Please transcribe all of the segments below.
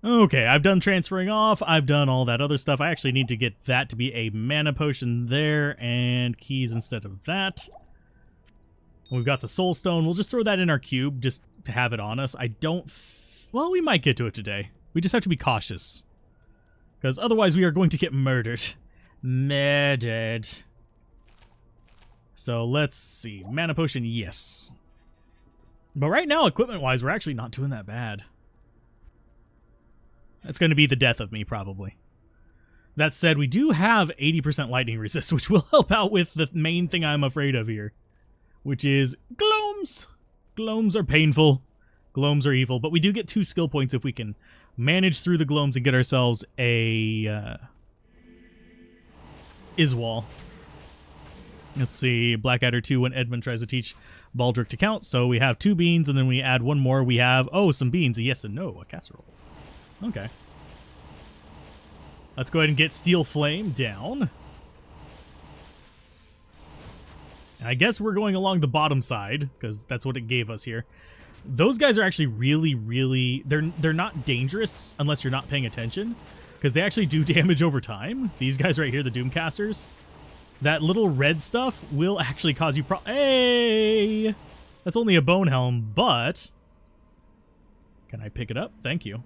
Okay, I've done transferring off. I've done all that other stuff. I actually need to get that to be a mana potion there and keys instead of that. We've got the soul stone. We'll just throw that in our cube just to have it on us. I don't... Well, we might get to it today. We just have to be cautious. Because otherwise we are going to get murdered. Murdered. So let's see. Mana potion, yes. But right now, equipment-wise, we're actually not doing that bad. That's going to be the death of me, probably. That said, we do have 80% lightning resist, which will help out with the main thing I'm afraid of here, which is gloams. Gloams are painful. Gloams are evil, but we do get 2 skill points if we can manage through the gloams and get ourselves a Izual. Let's see, Blackadder 2 when Edmund tries to teach Baldric to count. So we have 2 beans, and then we add 1 more. We have, oh, some beans, a yes and no, a casserole. Okay. Let's go ahead and get Steel Flame down. And I guess we're going along the bottom side, because that's what it gave us here. Those guys are actually really... They're not dangerous unless you're not paying attention, because they actually do damage over time. These guys right here, the Doomcasters. That little red stuff will actually cause you Hey! That's only a bone helm, but... Can I pick it up? Thank you.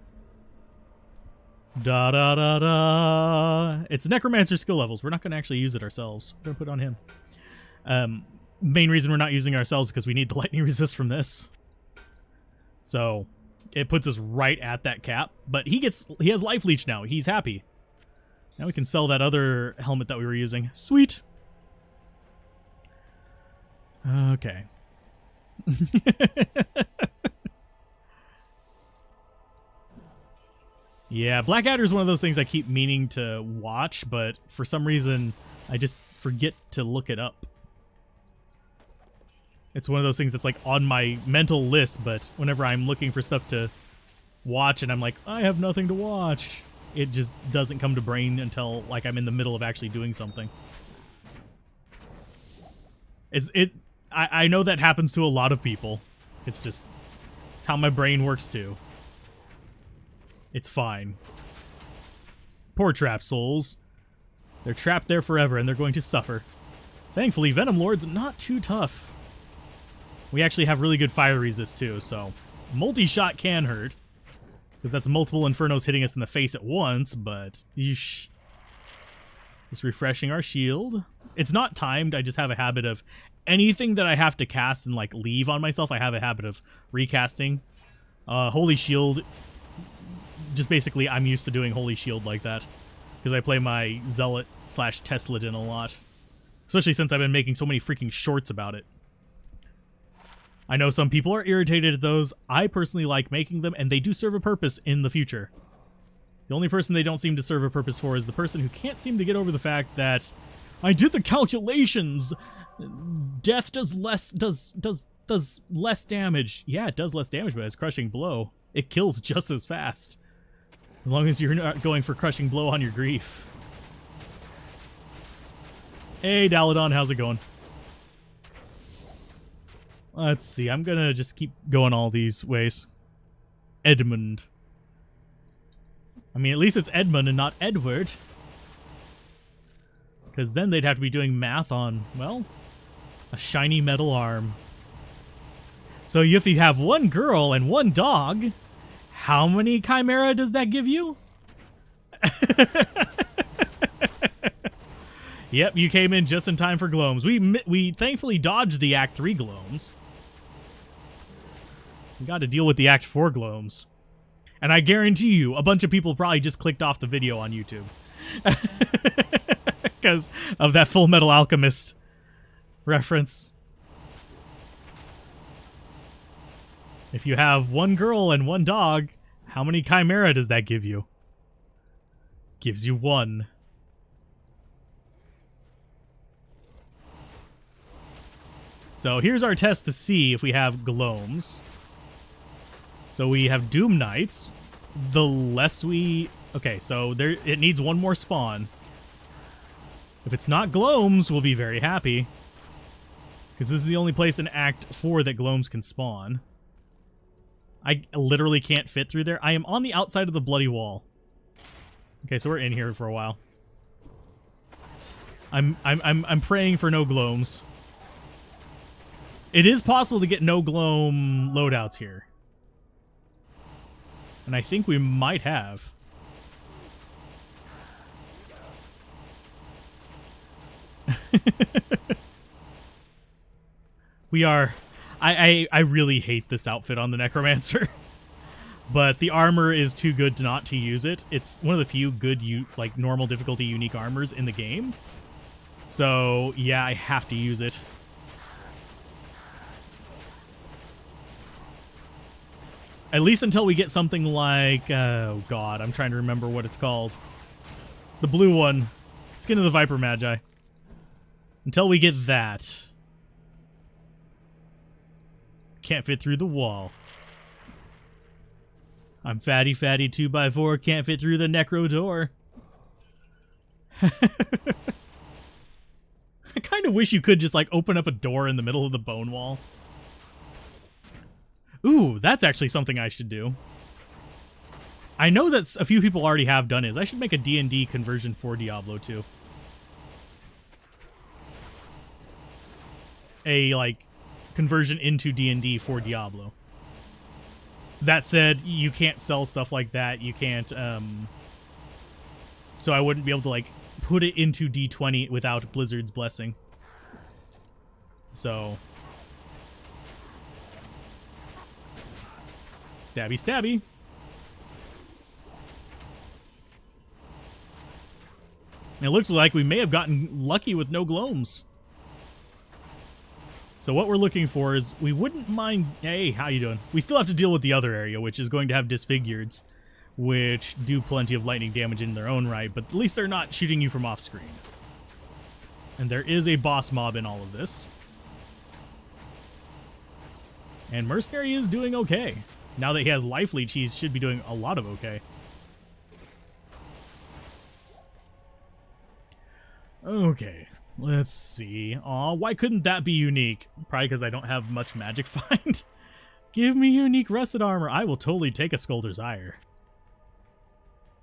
Da-da-da-da. It's Necromancer skill levels. We're not going to actually use it ourselves. We're going to put it on him. Main reason we're not using it ourselves is because we need the lightning resist from this. So, it puts us right at that cap. But he has life leech now. He's happy. Now we can sell that other helmet that we were using. Sweet. Okay. Yeah, Blackadder is one of those things I keep meaning to watch, but for some reason, I just forget to look it up. It's one of those things that's like on my mental list, but whenever I'm looking for stuff to watch and I'm like, I have nothing to watch, it just doesn't come to brain until like I'm in the middle of actually doing something. I know that happens to a lot of people. It's how my brain works too. It's fine. Poor trapped souls. They're trapped there forever, and they're going to suffer. Thankfully, Venom Lord's not too tough. We actually have really good fire resist, too, so... Multi-shot can hurt. Because that's multiple Infernos hitting us in the face at once, but... Yeesh. Just refreshing our shield. It's not timed, I just have a habit of... Anything that I have to cast and, like, leave on myself, I have a habit of recasting. Holy Shield... Just basically, I'm used to doing Holy Shield like that. Because I play my Zealot / Tesladin a lot. Especially since I've been making so many freaking shorts about it. I know some people are irritated at those. I personally like making them, and they do serve a purpose in the future. The only person they don't seem to serve a purpose for is the person who can't seem to get over the fact that I did the calculations. Death does less damage. Yeah, it does less damage, but it's crushing blow. It kills just as fast. As long as you're not going for crushing blow on your grief. Hey, Daladon, how's it going? Let's see, I'm gonna just keep going all these ways. Edmund. I mean, at least it's Edmund and not Edward. Because then they'd have to be doing math on, well, a shiny metal arm. So if you have 1 girl and 1 dog, how many Chimera does that give you? Yep, you came in just in time for Gloams. We thankfully dodged the Act 3 Gloams. We got to deal with the Act 4 Gloams. And I guarantee you, a bunch of people probably just clicked off the video on YouTube. Because of that Full Metal Alchemist reference. If you have 1 girl and 1 dog, how many Chimera does that give you? Gives you 1. So here's our test to see if we have Gloams. So we have Doom Knights. The less we... Okay, so it needs 1 more spawn. If it's not Gloams, we'll be very happy. Because this is the only place in Act 4 that Gloams can spawn. I literally can't fit through there. I am on the outside of the bloody wall. Okay, so we're in here for a while. I'm praying for no gloams. It is possible to get no gloam loadouts here. And I think we might have. We are... I really hate this outfit on the Necromancer. But the armor is too good not to use it. It's one of the few good, like, normal difficulty unique armors in the game. So, yeah, I have to use it. At least until we get something like... oh, God, I'm trying to remember what it's called. The blue one. Skin of the Viper Magi. Until we get that... Can't fit through the wall. I'm fatty 2x4, can't fit through the necro door. I kind of wish you could just, like, open up a door in the middle of the bone wall. Ooh, that's actually something I should do. I know that a few people already have done is. I should make a D&D conversion for Diablo 2. A, like... conversion into D&D for Diablo. That said, you can't sell stuff like that. You can't, so I wouldn't be able to, like, put it into D20 without Blizzard's blessing. So... Stabby, stabby. It looks like we may have gotten lucky with no gloams. So what we're looking for is, we wouldn't mind... Hey, how you doing? We still have to deal with the other area, which is going to have disfigureds, which do plenty of lightning damage in their own right, but at least they're not shooting you from off screen. And there is a boss mob in all of this. And Mercenary is doing okay. Now that he has Life Leech, he should be doing a lot of okay. Okay. Let's see. Aw, why couldn't that be unique? Probably because I don't have much magic find. Give me unique rusted armor. I will totally take a Skulder's Ire.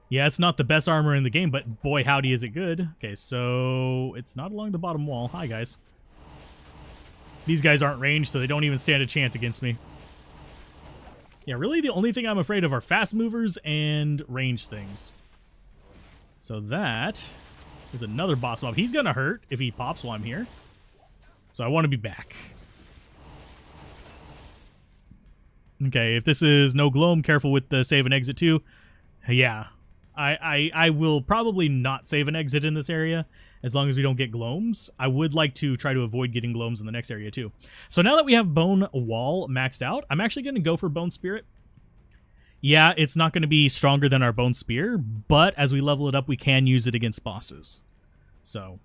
Yeah, it's not the best armor in the game, but boy howdy is it good. Okay, so it's not along the bottom wall. Hi, guys. These guys aren't ranged, so they don't even stand a chance against me. Yeah, really the only thing I'm afraid of are fast movers and range things. So that... is another boss mob. He's gonna hurt if he pops while I'm here. So I want to be back. Okay, if this is no gloam, careful with the save and exit too. Yeah. I will probably not save and exit in this area as long as we don't get gloams. I would like to try to avoid getting gloams in the next area too. So now that we have Bone Wall maxed out, I'm actually going to go for Bone Spirit. Yeah, it's not going to be stronger than our Bone Spear, but as we level it up, we can use it against bosses. So,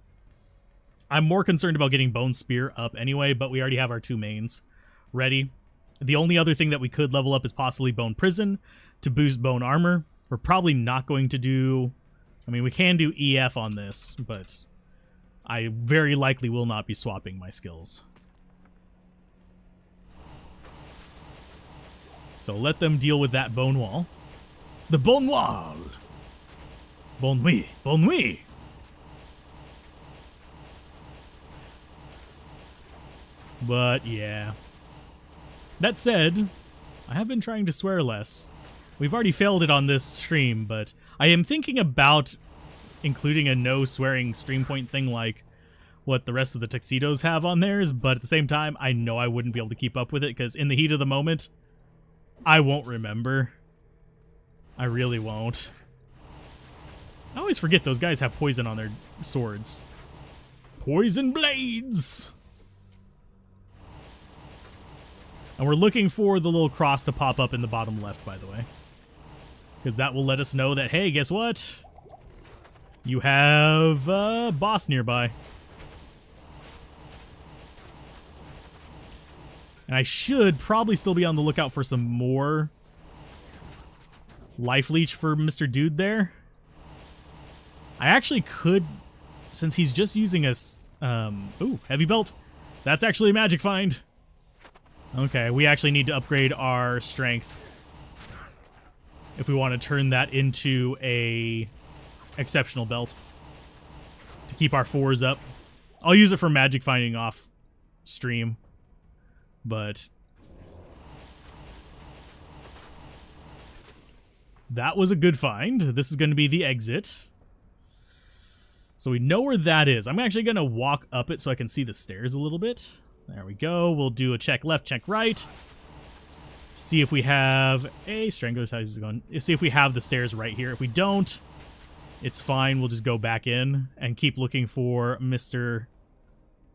I'm more concerned about getting Bone Spear up anyway, but we already have our two mains ready. The only other thing that we could level up is possibly Bone Prison to boost Bone Armor. We're probably not going to do... I mean, we can do EF on this, but I very likely will not be swapping my skills. So let them deal with that bone wall. The bone wall! Bon nuit! Bon nuit! But, yeah. That said, I have been trying to swear less. We've already failed it on this stream, but I am thinking about including a no swearing stream point thing like what the rest of the tuxedos have on theirs, but at the same time, I know I wouldn't be able to keep up with it, because in the heat of the moment, I won't remember. I really won't. I always forget those guys have poison on their swords. Poison blades! And we're looking for the little cross to pop up in the bottom left, by the way. Because that will let us know that, hey, guess what? You have a boss nearby. And I should probably still be on the lookout for some more life leech for Mr. Dude there. I actually could, since he's just using a... ooh, heavy belt. That's actually a magic find. Okay, we actually need to upgrade our strength if we want to turn that into a exceptional belt to keep our 4s up. I'll use it for magic finding off stream, but that was a good find. This is going to be the exit. So we know where that is. I'm actually going to walk up it so I can see the stairs a little bit. There we go. We'll do a check left, check right. See if we have a Strangler's house is going. See if we have the stairs right here. If we don't, it's fine. We'll just go back in and keep looking for Mr.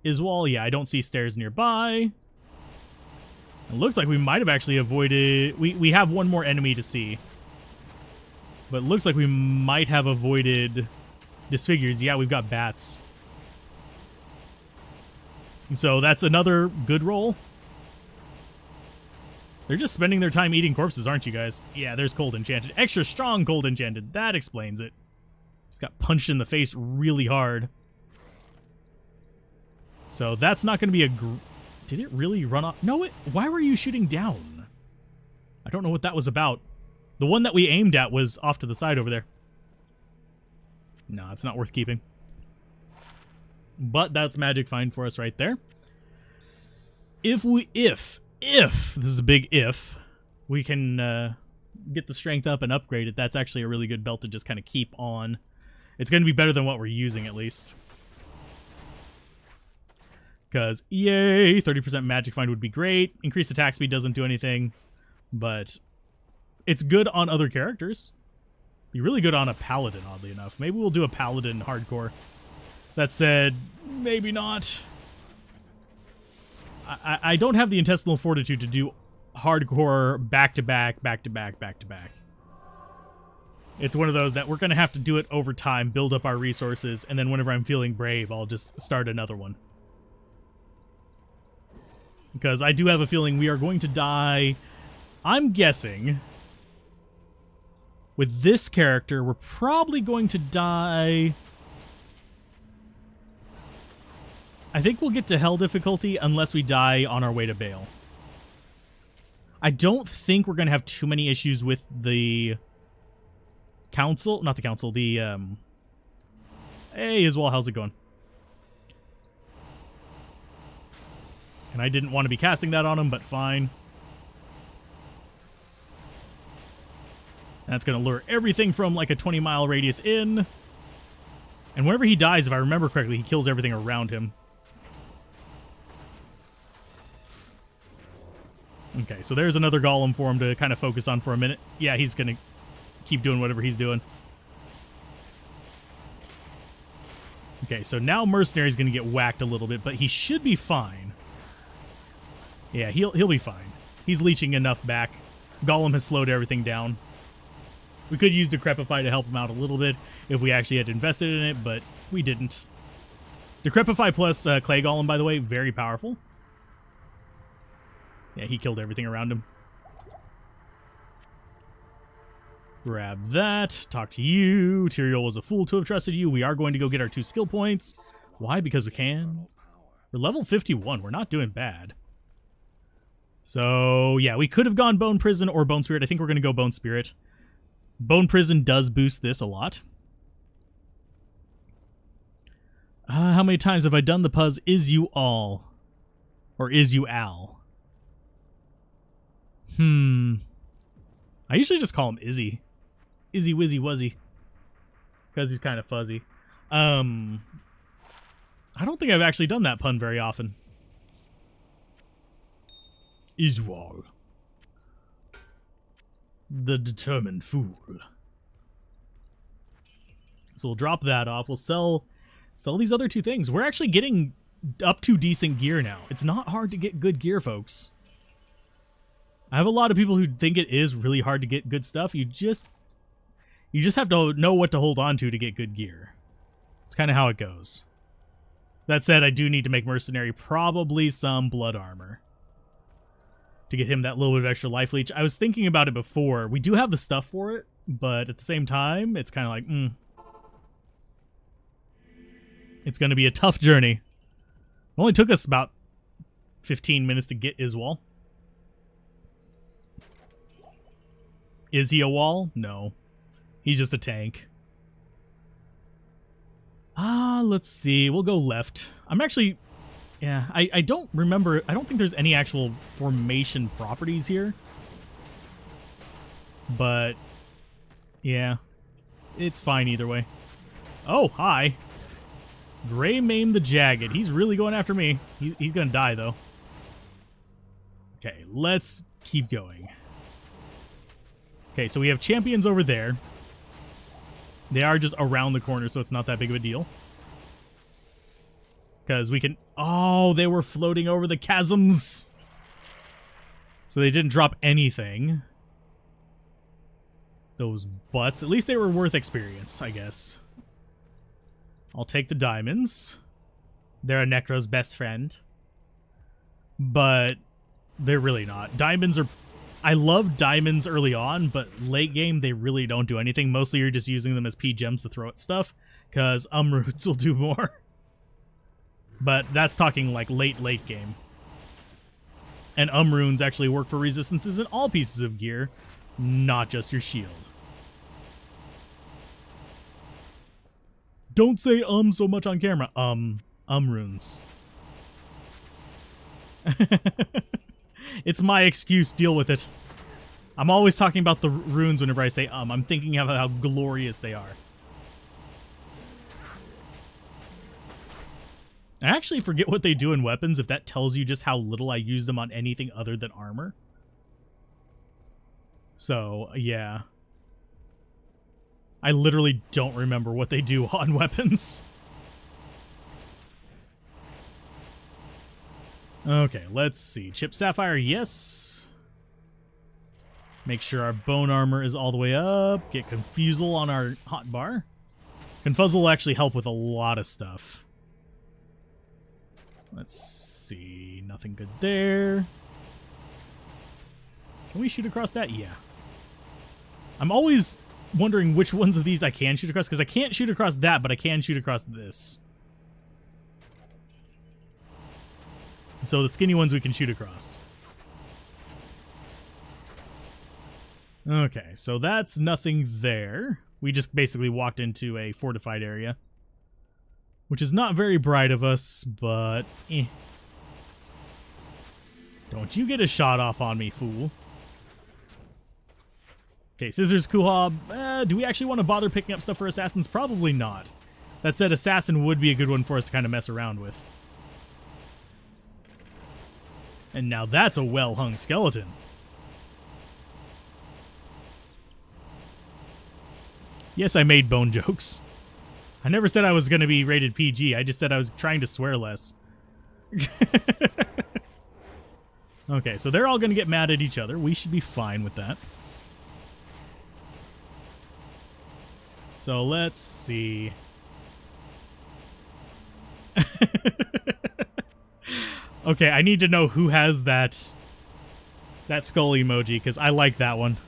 Izual. Yeah, I don't see stairs nearby. It looks like we might have actually avoided... We have one more enemy to see. But it looks like we might have avoided disfigured. Yeah, we've got bats. So that's another good roll. They're just spending their time eating corpses, aren't you guys? Yeah, there's Cold Enchanted. Extra strong Cold Enchanted. That explains it. Just got punched in the face really hard. So that's not going to be a... Did it really run off? No, why were you shooting down? I don't know what that was about. The one that we aimed at was off to the side over there. No, it's not worth keeping. But that's magic find for us right there. If this is a big if, we can get the strength up and upgrade it, that's actually a really good belt to just kind of keep on. It's going to be better than what we're using, at least. Because, yay, 30% magic find would be great. Increased attack speed doesn't do anything, but it's good on other characters. Be really good on a paladin, oddly enough. Maybe we'll do a paladin hardcore. That said, maybe not. I don't have the intestinal fortitude to do hardcore back-to-back, back-to-back, back-to-back. It's one of those that we're going to have to do it over time, build up our resources, and then whenever I'm feeling brave, I'll just start another one. Because I do have a feeling we are going to die. I'm guessing with this character, we're probably going to die... I think we'll get to hell difficulty unless we die on our way to Bale. I don't think we're going to have too many issues with the council. Not the council, the... Hey, Izual, how's it going? And I didn't want to be casting that on him, but fine. That's going to lure everything from like a 20-mile radius in. And whenever he dies, if I remember correctly, he kills everything around him. Okay, so there's another golem for him to kind of focus on for a minute. Yeah, he's going to keep doing whatever he's doing. Okay, so now Mercenary's going to get whacked a little bit, but he should be fine. Yeah, he'll be fine. He's leeching enough back. Golem has slowed everything down. We could use Decrepify to help him out a little bit if we actually had invested in it, but we didn't. Decrepify plus Clay Golem, by the way, very powerful. Yeah, he killed everything around him. Grab that. Talk to you. Tyrael was a fool to have trusted you. We are going to go get our 2 skill points. Why? Because we can. We're level 51. We're not doing bad. So, yeah, we could have gone Bone Prison or Bone Spirit. I think we're going to go Bone Spirit. Bone Prison does boost this a lot. How many times have I done the puzz Izual? Or Izual? I usually just call him Izzy. Izzy Wizzy Wuzzy. Because he's kind of fuzzy. I don't think I've actually done that pun very often. Izual. The determined fool. So we'll drop that off. We'll sell these other 2 things. We're actually getting up to decent gear now. It's not hard to get good gear, folks. I have a lot of people who think it is really hard to get good stuff. You just have to know what to hold on to get good gear. It's kind of how it goes. That said, I do need to make Mercenary probably some blood armor to get him that little bit of extra life leech. I was thinking about it before. We do have the stuff for it, but at the same time, it's kind of like, It's going to be a tough journey. It only took us about 15 minutes to get Izual. Is he a wall? No. He's just a tank. Let's see. We'll go left. I'm actually... Yeah, I don't remember... I don't think there's any actual formation properties here. But... Yeah. It's fine either way. Oh, hi. Grey Mame the Jagged. He's really going after me. He's gonna die, though. Okay, let's keep going. Okay, so we have champions over there. They are just around the corner, so it's not that big of a deal. Because we can... Oh, they were floating over the chasms. So they didn't drop anything. Those butts. At least they were worth experience, I guess. I'll take the diamonds. They're a Necro's best friend. But they're really not. Diamonds are... I love diamonds early on, but late game, they really don't do anything. Mostly you're just using them as P-gems to throw at stuff, because roots will do more. But that's talking like late game. And runes actually work for resistances in all pieces of gear, not just your shield. Don't say so much on camera. Runes. It's my excuse. Deal with it. I'm always talking about the runes whenever I say I'm thinking of how glorious they are. I actually forget what they do in weapons, if that tells you just how little I use them on anything other than armor. So, yeah. I literally don't remember what they do on weapons. Okay, let's see. Chip Sapphire, yes. Make sure our bone armor is all the way up. Get Confusal on our hotbar. Confuzzle will actually help with a lot of stuff. Let's see. Nothing good there. Can we shoot across that? Yeah. I'm always wondering which ones of these I can shoot across, because I can't shoot across that, but I can shoot across this. So the skinny ones we can shoot across. Okay, so that's nothing there. We just basically walked into a fortified area, which is not very bright of us, but eh. Don't you get a shot off on me, fool. Okay, Scissors, Kuhab. Do we actually want to bother picking up stuff for Assassins? Probably not. That said, Assassin would be a good one for us to kind of mess around with. And now that's a well-hung skeleton. Yes, I made bone jokes. I never said I was going to be rated PG. I just said I was trying to swear less. Okay, so they're all going to get mad at each other. We should be fine with that. So let's see. Okay, I need to know who has that skull emoji, because I like that one.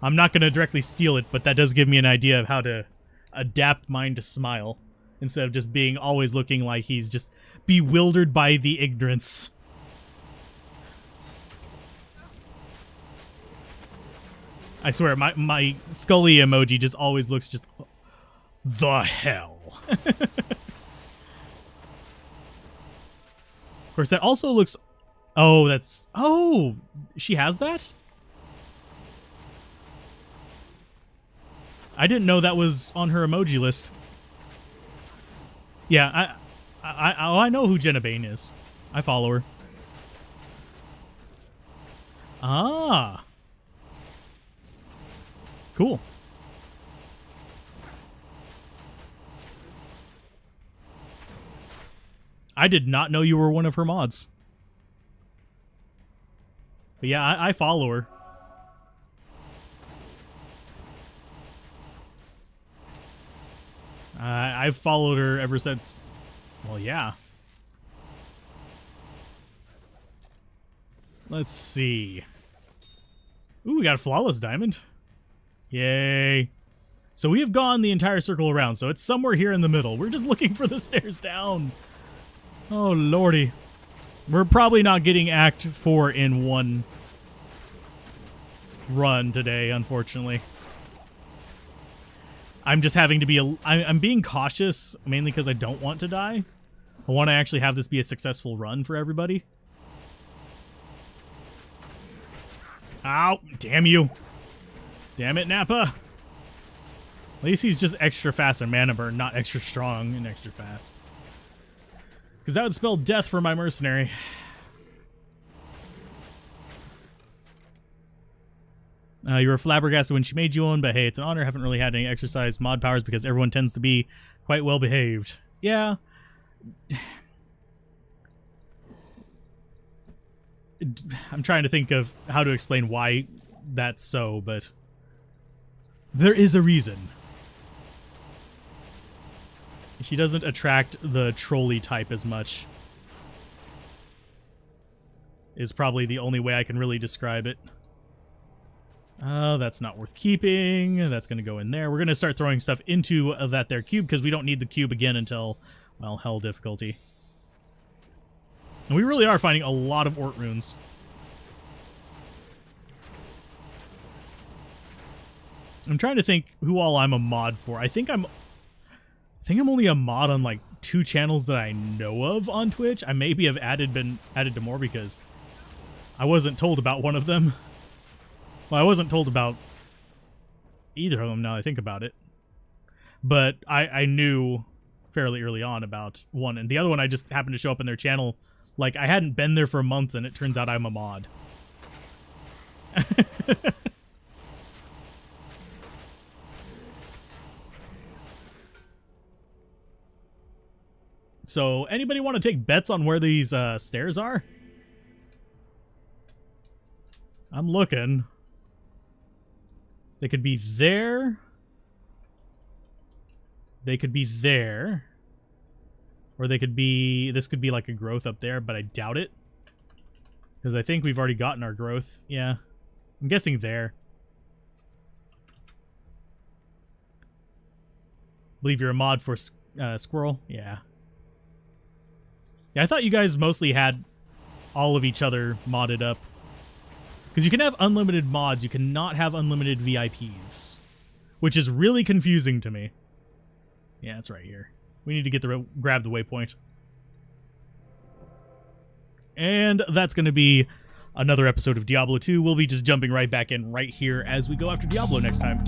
I'm not going to directly steal it, but that does give me an idea of how to adapt mine to smile, instead of just being always looking like he's just bewildered by the ignorance. I swear, my Scully emoji just always looks just... The hell? Of course, that also looks... Oh, that's... Oh! She has that? I didn't know that was on her emoji list. Yeah, I know who Jenna Bane is. I follow her. Ah. Cool. I did not know you were one of her mods. But yeah, I follow her. I've followed her ever since. Well, yeah. Let's see. Ooh, we got a flawless diamond. Yay. So we have gone the entire circle around, so it's somewhere here in the middle. We're just looking for the stairs down. Oh, lordy. We're probably not getting Act 4 in one run today, unfortunately. I'm just having to be I'm being cautious, mainly because I don't want to die. I want to actually have this be a successful run for everybody. Ow! Damn you! Damn it, Nappa! At least he's just extra fast and mana burn, not extra strong and extra fast. Because that would spell death for my mercenary. You were flabbergasted when she made you one, but hey, it's an honor. I haven't really had any exercise mod powers because everyone tends to be quite well behaved. Yeah. I'm trying to think of how to explain why that's so, but there is a reason. She doesn't attract the trolley type as much. Is probably the only way I can really describe it. Oh, that's not worth keeping. That's going to go in there. We're going to start throwing stuff into that there cube because we don't need the cube again until, well, hell difficulty. And we really are finding a lot of Ort runes. I'm trying to think who all I'm a mod for. I think I'm only a mod on like 2 channels that I know of on Twitch. I maybe have been added to more because I wasn't told about one of them. Well, I wasn't told about either of them now I think about it. But I knew fairly early on about one. And the other one I just happened to show up in their channel. Like, I hadn't been there for months, and it turns out I'm a mod. So, anybody want to take bets on where these stairs are? I'm looking. They could be there. They could be there. Or they could be... This could be like a growth up there, but I doubt it. Because I think we've already gotten our growth. Yeah. I'm guessing there. Believe you're a mod for Squirrel? Yeah. Yeah, I thought you guys mostly had all of each other modded up. Because you can have unlimited mods, you cannot have unlimited VIPs. Which is really confusing to me. Yeah, it's right here. We need to get grab the waypoint. And that's going to be another episode of Diablo 2. We'll be just jumping right back in right here as we go after Diablo next time.